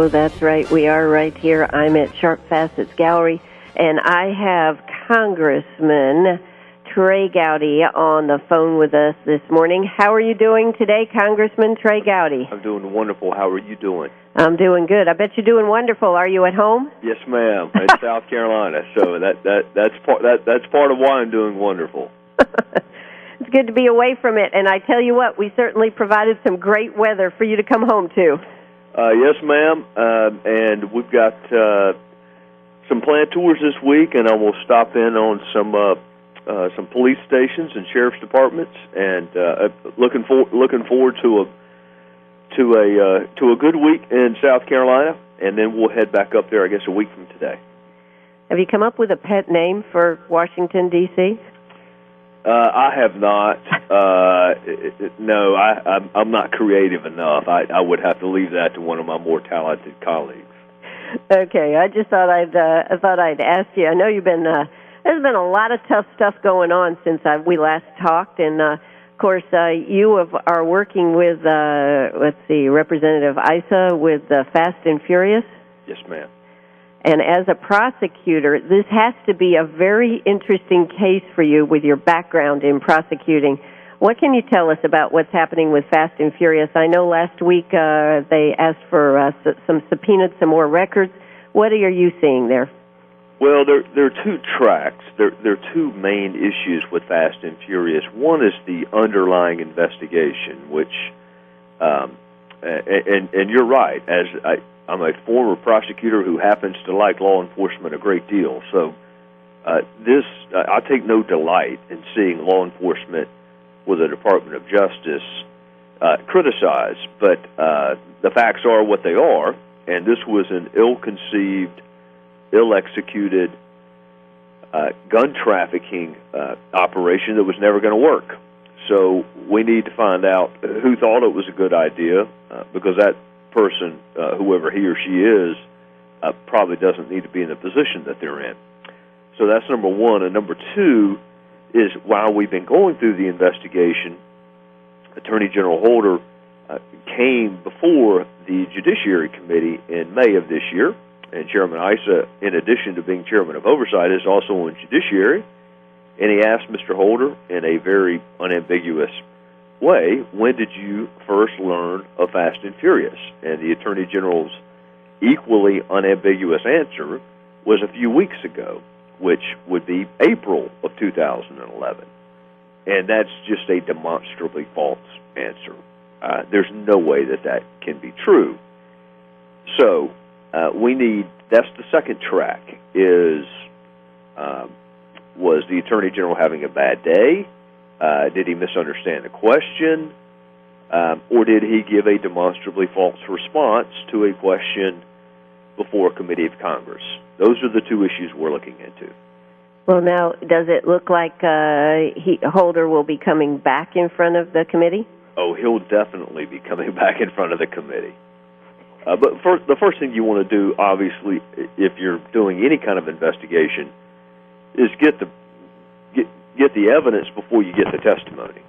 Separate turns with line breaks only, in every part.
Oh, that's right. We are right here. I'm at Sharp Facets Gallery, and I have Congressman Trey Gowdy on the phone with us this morning. How are you doing today, Congressman Trey Gowdy?
I'm doing wonderful. How are you doing?
I'm doing good. I bet you're doing wonderful. Are you at home?
Yes, ma'am. In South Carolina. So that's part of why I'm doing wonderful.
It's good to be away from it, and I tell you what, we certainly provided some great weather for you to come home to.
Yes, ma'am. And we've got some plant tours this week, and I will stop in on some police stations and sheriff's departments, and looking forward to a good week in South Carolina, and then we'll head back up there, I guess, a week from today.
Have you come up with a pet name for Washington, D.C.?
I have not. No, I'm not creative enough. I would have to leave that to one of my more talented colleagues. Okay,
I just thought I'd ask you. I know you've been. There's been a lot of tough stuff going on since we last talked, and of course, you are working with Representative Issa with Fast and Furious.
Yes, ma'am.
And as a prosecutor, this has to be a very interesting case for you with your background in prosecuting. What can you tell us about what's happening with Fast and Furious? I know last week they asked for subpoenaed some more records. What are you seeing there?
Well, there are two tracks. There are two main issues with Fast and Furious. One is the underlying investigation, which, and you're right, I'm a former prosecutor who happens to like law enforcement a great deal. So I take no delight in seeing law enforcement with the Department of Justice criticized. But the facts are what they are, and this was an ill-conceived, ill-executed gun trafficking operation that was never going to work. So we need to find out who thought it was a good idea, because that person, whoever he or she is, probably doesn't need to be in the position that they're in. So that's number one. And number two is, while we've been going through the investigation, Attorney General Holder came before the Judiciary Committee in May of this year, and Chairman Issa, in addition to being Chairman of Oversight, is also on Judiciary, and he asked Mr. Holder in a very unambiguous way, when did you first learn of Fast and Furious? And the Attorney General's equally unambiguous answer was a few weeks ago, which would be April of 2011. And that's just a demonstrably false answer. There's no way that can be true. So that's the second track, was the Attorney General having a bad day? Did he misunderstand the question? Or did he give a demonstrably false response to a question before a committee of Congress? Those are the two issues we're looking into.
Well, now, does it look like Holder will be coming back in front of the committee?
Oh, he'll definitely be coming back in front of the committee. But the first thing you want to do, obviously, if you're doing any kind of investigation, is get the evidence before you get the testimony.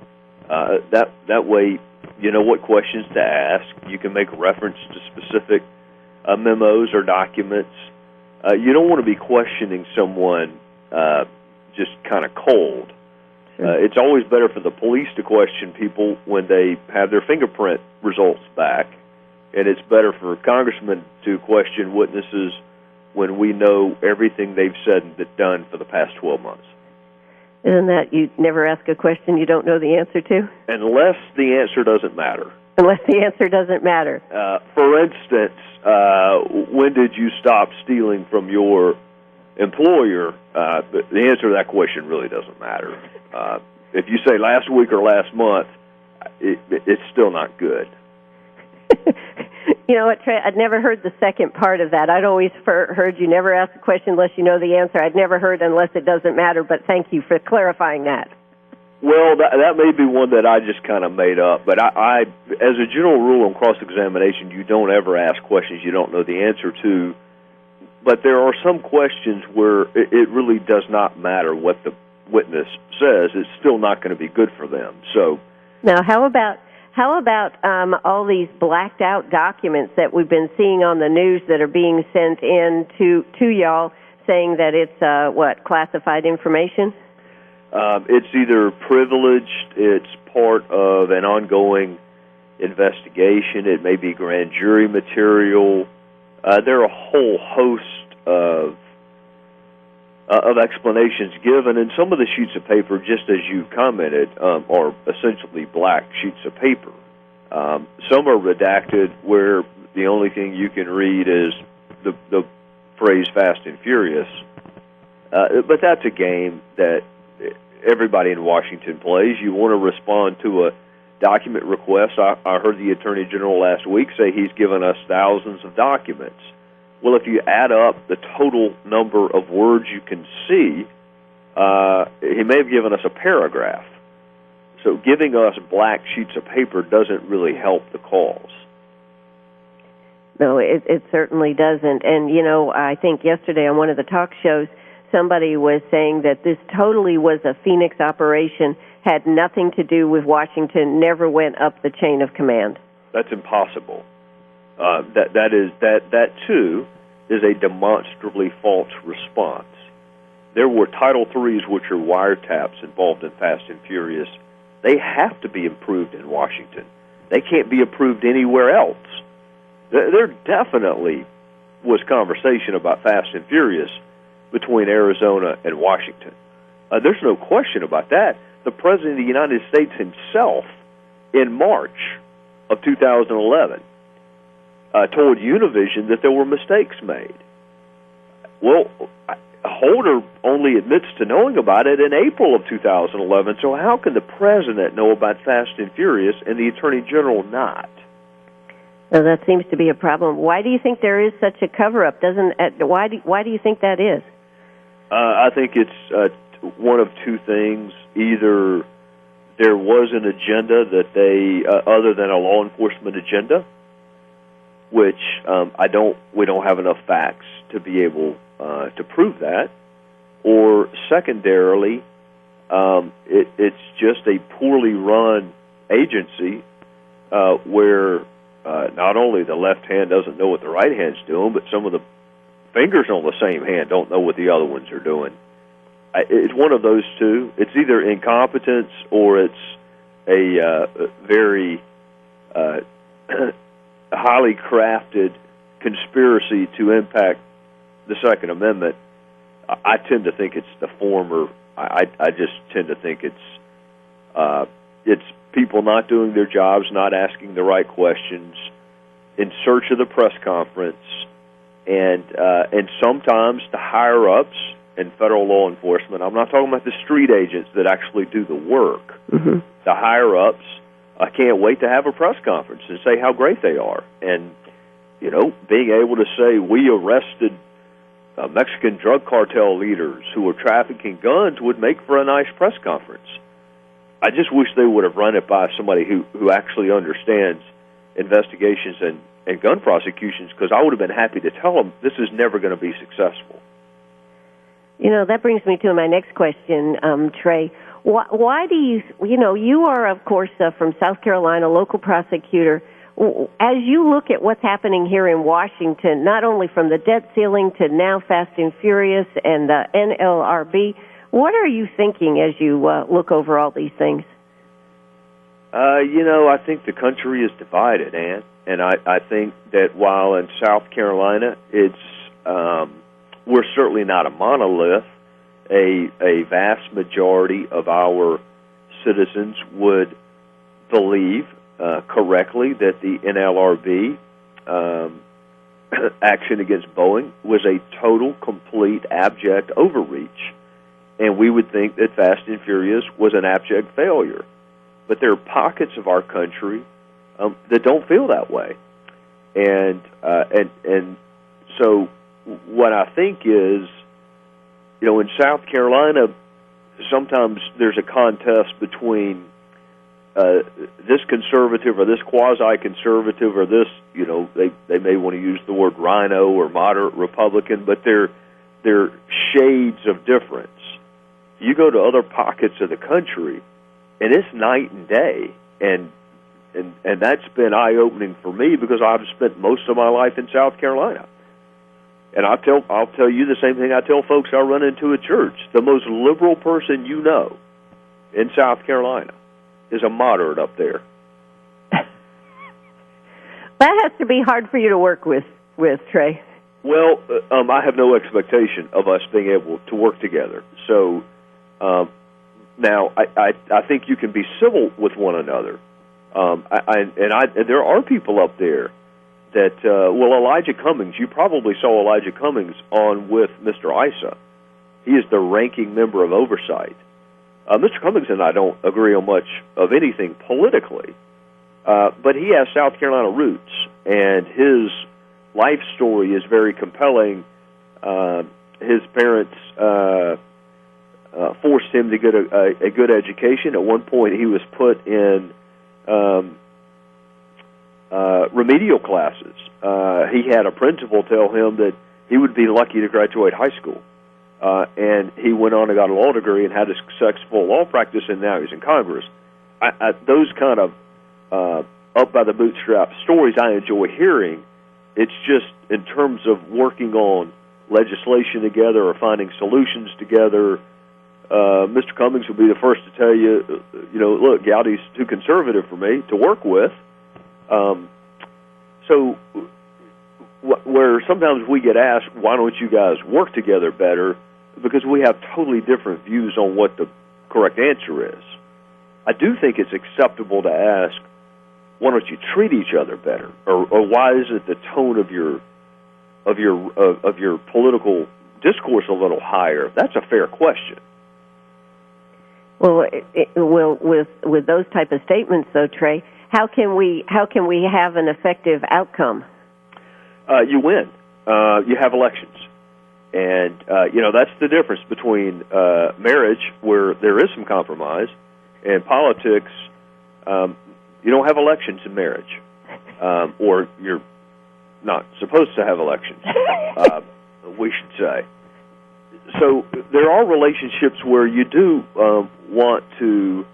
That way, you know what questions to ask. You can make reference to specific memos or documents. You don't want to be questioning someone just kind of cold.
Sure.
It's always better for the police to question people when they have their fingerprint results back, and it's better for congressmen to question witnesses when we know everything they've said and done for the past 12 months.
Isn't that you never ask a question you don't know the answer to?
Unless the answer doesn't matter.
Unless the answer doesn't matter.
For instance, when did you stop stealing from your employer? The answer to that question really doesn't matter. If you say last week or last month, it's still not good.
You know what, Trey? I'd never heard the second part of that. I'd always heard you never ask a question unless you know the answer. I'd never heard unless it doesn't matter, but thank you for clarifying that.
Well, that may be one that I just kind of made up, but I, as a general rule on cross-examination, you don't ever ask questions you don't know the answer to, but there are some questions where it really does not matter what the witness says. It's still not going to be good for them. So
now, how about How about all these blacked out documents that we've been seeing on the news that are being sent in to y'all, saying that it's classified information?
It's either privileged, it's part of an ongoing investigation, it may be grand jury material. There are a whole host of explanations given, and some of the sheets of paper, just as you commented, are essentially black sheets of paper. Some are redacted, where the only thing you can read is the phrase "Fast and Furious." But that's a game that everybody in Washington plays. You want to respond to a document request. I heard the Attorney General last week say he's given us thousands of documents. Well, if you add up the total number of words you can see, he may have given us a paragraph. So giving us black sheets of paper doesn't really help the cause.
No, it certainly doesn't. And, I think yesterday on one of the talk shows, somebody was saying that this totally was a Phoenix operation, had nothing to do with Washington, never went up the chain of command.
That's impossible. That too is a demonstrably false response. There were Title IIIs, which are wiretaps, involved in Fast and Furious. They have to be approved in Washington. They can't be approved anywhere else. There definitely was conversation about Fast and Furious between Arizona and Washington. There's no question about that. The President of the United States himself, in March of 2011, told Univision that there were mistakes made. Well, Holder only admits to knowing about it in April of 2011, so how can the President know about Fast and Furious and the Attorney General not?
Well, that seems to be a problem. Why do you think there is such a cover-up? Why do you think that is?
I think it's one of two things. Either there was an agenda that they, other than a law enforcement agenda, which we don't have enough facts to be able to prove that, or secondarily, it's just a poorly run agency where not only the left hand doesn't know what the right hand's doing, but some of the fingers on the same hand don't know what the other ones are doing. It's one of those two. It's either incompetence or it's a very highly crafted conspiracy to impact the Second Amendment. I tend to think it's the former. I just tend to think it's people not doing their jobs, not asking the right questions, in search of the press conference, and sometimes the higher ups in federal law enforcement. I'm not talking about the street agents that actually do the work. Mm-hmm. The higher ups can't wait to have a press conference and say how great they are, and being able to say we arrested Mexican drug cartel leaders who were trafficking guns would make for a nice press conference. I just wish they would have run it by somebody who actually understands investigations and gun prosecutions, because I would have been happy to tell them this is never going to be successful.
That brings me to my next question, Trey. Why do you are, of course, from South Carolina, local prosecutor. As you look at what's happening here in Washington, not only from the debt ceiling to now Fast and Furious and the NLRB, what are you thinking as you look over all these things?
I think the country is divided, Ann, and I think that while in South Carolina it's we're certainly not a monolith, a vast majority of our citizens would believe correctly that the NLRB action against Boeing was a total, complete, abject overreach. And we would think that Fast and Furious was an abject failure. But there are pockets of our country that don't feel that way. And so what I think is, in South Carolina, sometimes there's a contest between this conservative or this quasi-conservative or this, they may want to use the word rhino or moderate Republican, but they're shades of difference. You go to other pockets of the country, and it's night and day. And and that's been eye-opening for me because I've spent most of my life in South Carolina. And I'll tell you the same thing I tell folks I run into at church. The most liberal person you know in South Carolina is a moderate up there.
That has to be hard for you to work with Trey.
Well, I have no expectation of us being able to work together. So now I think you can be civil with one another. And there are people up there that, Elijah Cummings, you probably saw Elijah Cummings on with Mr. Issa. He is the ranking member of oversight. Mr. Cummings and I don't agree on much of anything politically, but he has South Carolina roots, and his life story is very compelling. His parents forced him to get a good education. At one point, he was put in remedial classes. He had a principal tell him that he would be lucky to graduate high school. And he went on and got a law degree and had a successful law practice, and now he's in Congress. Those kind of up by the bootstrap stories I enjoy hearing. It's just in terms of working on legislation together or finding solutions together. Mr. Cummings will be the first to tell you, look, Gowdy's too conservative for me to work with. So where sometimes we get asked, why don't you guys work together better? Because we have totally different views on what the correct answer is. I do think it's acceptable to ask, why don't you treat each other better? Or why isn't the tone of your political discourse a little higher? That's a fair question.
Well, with those type of statements, though, Trey, how can we have an effective outcome?
You win. You have elections, and that's the difference between marriage, where there is some compromise, and politics. You don't have elections in marriage, or you're not supposed to have elections. We should say. So there are relationships where you do want to,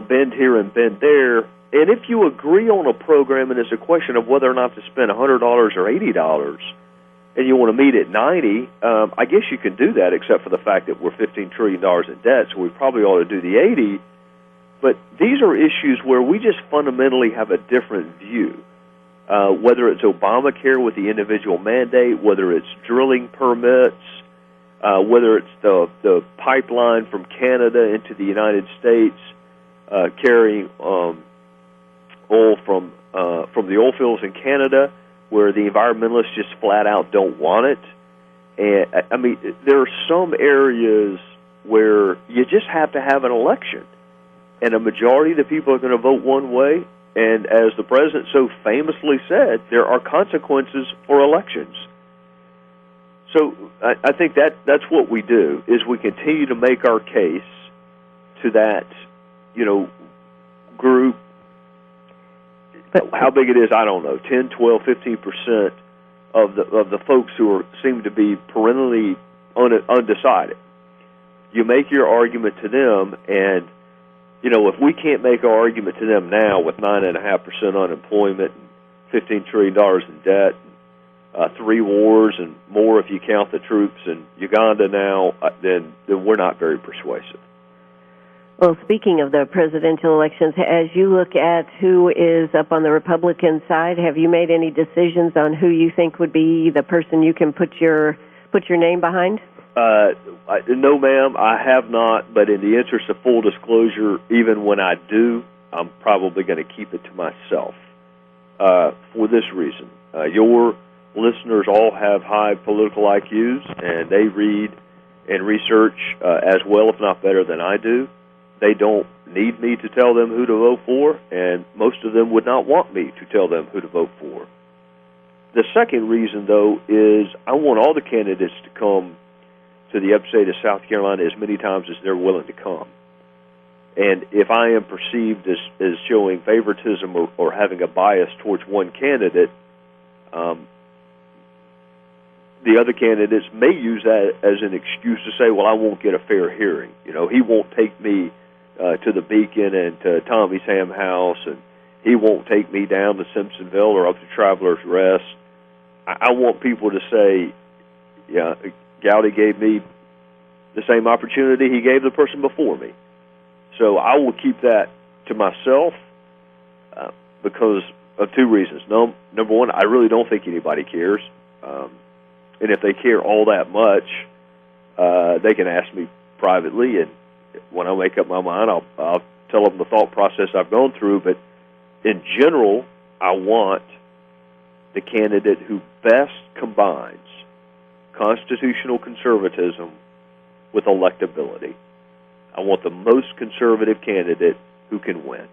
bend here and bend there. And if you agree on a program and it's a question of whether or not to spend $100 or $80, and you want to meet at $90, I guess you can do that, except for the fact that we're $15 trillion in debt, so we probably ought to do the 80. But these are issues where we just fundamentally have a different view. Whether it's Obamacare with the individual mandate, whether it's drilling permits, whether it's the pipeline from Canada into the United States, carrying oil from the oil fields in Canada, where the environmentalists just flat out don't want it. And I mean, there are some areas where you just have to have an election, and a majority of the people are going to vote one way. And as the president so famously said, there are consequences for elections. So I think that's what we do, is we continue to make our case to that, group. How big it is, I don't know, 10, 12, 15% of the folks who seem to be perennially undecided. You make your argument to them, and if we can't make our argument to them now with 9.5% unemployment, $15 trillion in debt, 3 wars and more if you count the troops in Uganda now, then we're not very persuasive.
Well, speaking of the presidential elections, as you look at who is up on the Republican side, have you made any decisions on who you think would be the person you can put your name behind?
No, ma'am, I have not, but in the interest of full disclosure, even when I do, I'm probably going to keep it to myself for this reason. Your listeners all have high political IQs, and they read and research as well, if not better, than I do. They don't need me to tell them who to vote for, and most of them would not want me to tell them who to vote for. The second reason, though, is I want all the candidates to come to the upstate of South Carolina as many times as they're willing to come. And if I am perceived as showing favoritism or having a bias towards one candidate, the other candidates may use that as an excuse to say, well, I won't get a fair hearing. He won't take me to the Beacon and to Tommy's Ham House, and he won't take me down to Simpsonville or up to Traveler's Rest. I want people to say, yeah, Gowdy gave me the same opportunity he gave the person before me. So I will keep that to myself because of two reasons. Number one, I really don't think anybody cares. And if they care all that much, they can ask me privately, and when I make up my mind, I'll tell them the thought process I've gone through. But in general, I want the candidate who best combines constitutional conservatism with electability. I want the most conservative candidate who can win.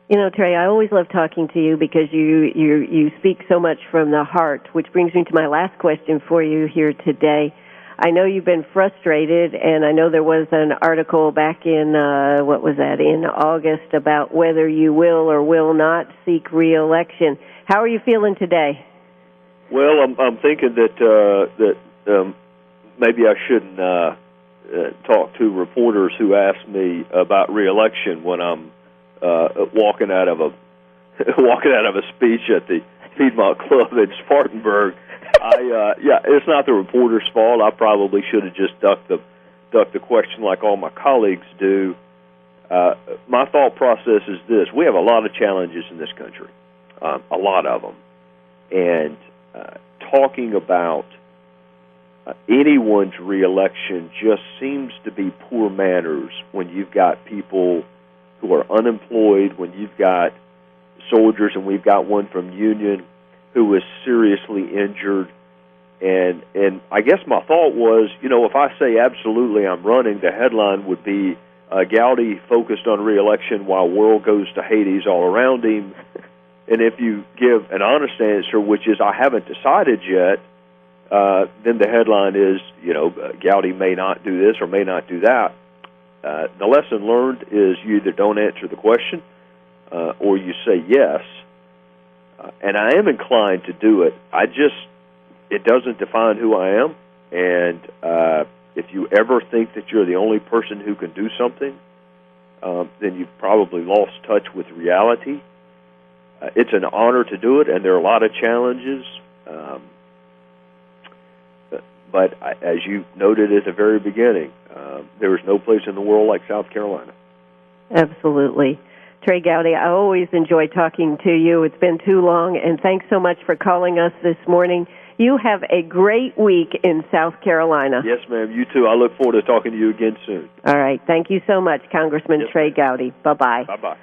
You know, Trey, I always love talking to you because you speak so much from the heart, which brings me to my last question for you here today. I know you've been frustrated, and I know there was an article back in, in August about whether you will or will not seek re-election. How are you feeling today?
Well, I'm thinking that maybe I shouldn't talk to reporters who ask me about re-election when I'm walking out of a speech at the Piedmont Club in Spartanburg. It's not the reporter's fault. I probably should have just ducked the question like all my colleagues do. My thought process is this: we have a lot of challenges in this country, a lot of them, and talking about anyone's reelection just seems to be poor manners when you've got people who are unemployed, when you've got soldiers, and we've got one from Union who was seriously injured. And I guess my thought was, if I say absolutely I'm running, the headline would be Gowdy focused on re-election while world goes to Hades all around him. And if you give an honest answer, which is I haven't decided yet, then the headline is, Gowdy may not do this or may not do that. The lesson learned is you either don't answer the question or you say yes. And I am inclined to do it. It doesn't define who I am. And if you ever think that you're the only person who can do something, then you've probably lost touch with reality. It's an honor to do it, and there are a lot of challenges. But as you noted at the very beginning, there is no place in the world like South Carolina. Absolutely.
Trey Gowdy, I always enjoy talking to you. It's been too long, and thanks so much for calling us this morning. You have a great week in South Carolina.
Yes, ma'am. You too. I look forward to talking to you again soon.
All right. Thank you so much, Congressman Trey Gowdy. Bye-bye.
Bye-bye.